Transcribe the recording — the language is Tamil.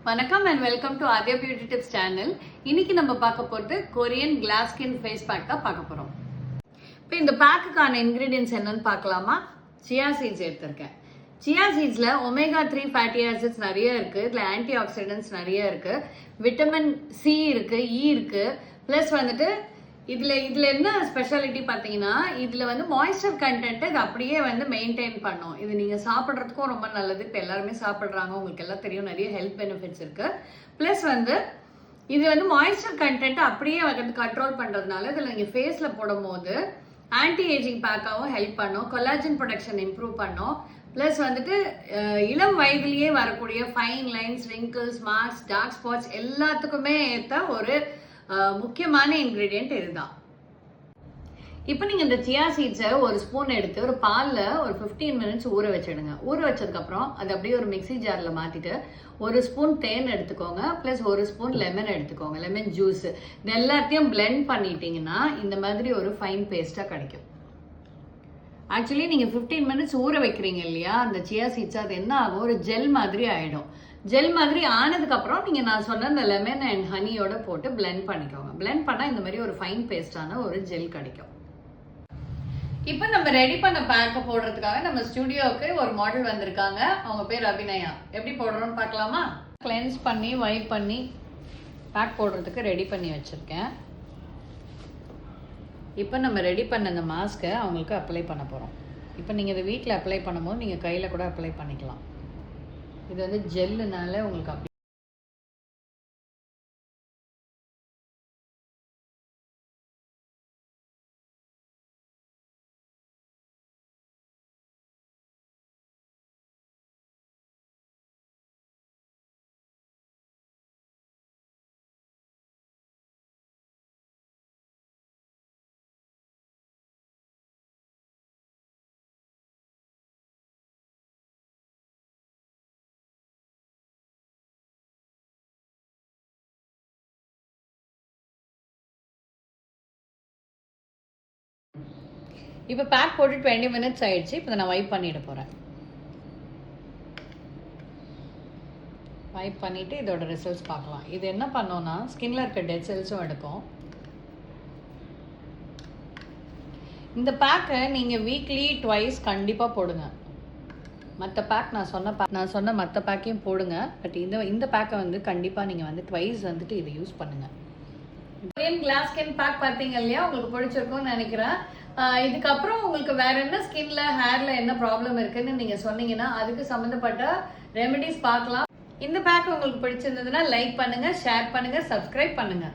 வணக்கம் and welcome to Adya Beauty Tips channel. இன்னைக்கு நம்ம பார்க்க போறது Korean glass skin face pack தான் பார்க்க போறோம். இப்போ இந்த பேக்குக்கான இன்கிரிடியன்ட்ஸ் என்னன்னு பார்க்கலாமா? சியா சீட்ஸ் எடுத்திருக்கேன். சியா சீட்ஸ்ல ஒமேகா 3 ஃபேட்டி ஆசிட்ஸ் நிறைய இருக்கு, இதுல ஆன்டி ஆக்சிடென்ட்ஸ் நிறைய இருக்கு, விட்டமின் சி இருக்கு, இ இருக்கு, பிளஸ் வந்துட்டு இதுல என்ன ஸ்பெஷாலிட்டி பார்த்தீங்கன்னா இதுல வந்து மாய்ஸ்சர் கண்டென்ட் இது அப்படியே வந்து மெயின்டைன் பண்ணும். இது நீங்க சாப்பிட்றதுக்கும் ரொம்ப நல்லது. இப்போ எல்லாருமே சாப்பிட்றாங்க, உங்களுக்கு எல்லாம் தெரியும், நிறைய ஹெல்த் பெனிஃபிட்ஸ் இருக்கு. பிளஸ் வந்து இது வந்து மாய்ஸ்சர் கண்டென்ட் அப்படியே வந்து கண்ட்ரோல் பண்றதுனால இதுல நீங்க ஃபேஸ்ல போடும் போது ஆன்டி ஏஜிங் பேக்காகவும் ஹெல்ப் பண்ணும், கொலாஜன் ப்ரொடக்ஷன் இம்ப்ரூவ் பண்ணும். பிளஸ் வந்துட்டு இளம் வயதிலேயே வரக்கூடிய fine lines, wrinkles, marks, dark spots எல்லாத்துக்குமே ஏற்ற ஒரு முக்கியமான இன்கிரீடியன்ட் இதுதான். இப்போ நீங்கள் இந்த சியா சீட்ஸை ஒரு ஸ்பூன் எடுத்து ஒரு பாலில் ஒரு 15 மினிட்ஸ் ஊற வச்சிடுங்க. ஊற வச்சதுக்கப்புறம் அது அப்படியே ஒரு மிக்சி ஜாரில் மாற்றிட்டு ஒரு ஸ்பூன் தேன் எடுத்துக்கோங்க, ப்ளஸ் ஒரு ஸ்பூன் லெமன் எடுத்துக்கோங்க, லெமன் ஜூஸ். இது எல்லாத்தையும் பிளெண்ட் பண்ணிட்டீங்கன்னா இந்த மாதிரி ஒரு ஃபைன் பேஸ்ட்டாக கிடைக்கும். ஆக்சுவலி நீங்கள் 15 மினிட்ஸ் ஊற வைக்கிறீங்க இல்லையா, அந்த சியா சீட்ஸ் அது என்ன ஆகும், ஒரு ஜெல் மாதிரி ஆகிடும். ஜெல் மாதிரி ஆனதுக்கப்புறம் நீங்கள் நான் சொன்ன இந்த லெமன் அண்ட் ஹனியோட போட்டு பிளெண்ட் பண்ணிக்கோங்க. பிளெண்ட் பண்ணால் இந்த மாதிரி ஒரு ஃபைன் பேஸ்டான ஒரு ஜெல் கிடைக்கும். இப்போ நம்ம ரெடி பண்ண பேக்கை போடுறதுக்காக நம்ம ஸ்டுடியோவுக்கு ஒரு மாடல் வந்திருக்காங்க. அவங்க பேர் அபிநயா. எப்படி போடுறோன்னு பார்க்கலாமா? கிளென்ஸ் பண்ணி வைப் பண்ணி பேக் போடுறதுக்கு ரெடி பண்ணி வச்சுருக்கேன். இப்போ நம்ம ரெடி பண்ண இந்த மாஸ்க்கை அவங்களுக்கு அப்ளை பண்ண போகிறோம். இப்போ நீங்கள் இதை வீட்டில் அப்ளை பண்ணும்போது நீங்கள் கையில் கூட அப்ளை பண்ணிக்கலாம். இது வந்து ஜெல்லுனால உங்களுக்கு அப்படி இப்போ பேக் போட்டு 20 மினிட்ஸ் ஆயிடுச்சு. இப்போ நான் வைப் பண்ணிட போகிறேன். வைப் பண்ணிவிட்டு இதோட ரிசல்ட்ஸ் பார்க்கலாம். இது என்ன பண்ணோன்னா ஸ்கின்ல இருக்க டெட் செல்ஸும் எடுக்கும். இந்த பேக்கை நீங்கள் வீக்லி ட்வைஸ் கண்டிப்பாக போடுங்க. மற்ற பேக் நான் சொன்ன மற்ற பேக்கையும் போடுங்க. பட் இந்த பேக்கை வந்து கண்டிப்பாக நீங்கள் வந்து ட்வைஸ் வந்துட்டு இதை யூஸ் பண்ணுங்கள். கொரியன் கிளாஸ் ஸ்கின் பேக் பார்த்தீங்க இல்லையா, உங்களுக்கு பிடிச்சிருக்கும்னு நினைக்கிறேன். இதுக்கப்புறம் உங்களுக்கு வேற என்ன ஸ்கின்ல ஹேர்ல என்ன ப்ராப்ளம் இருக்குன்னு நீங்க சொன்னீங்கன்னா அதுக்கு சம்மந்தப்பட்ட ரெமெடிஸ் பார்க்கலாம். இந்த பேக் உங்களுக்கு பிடிச்சிருந்ததுன்னா லைக் பண்ணுங்க, ஷேர் பண்ணுங்க, சப்ஸ்கிரைப் பண்ணுங்க.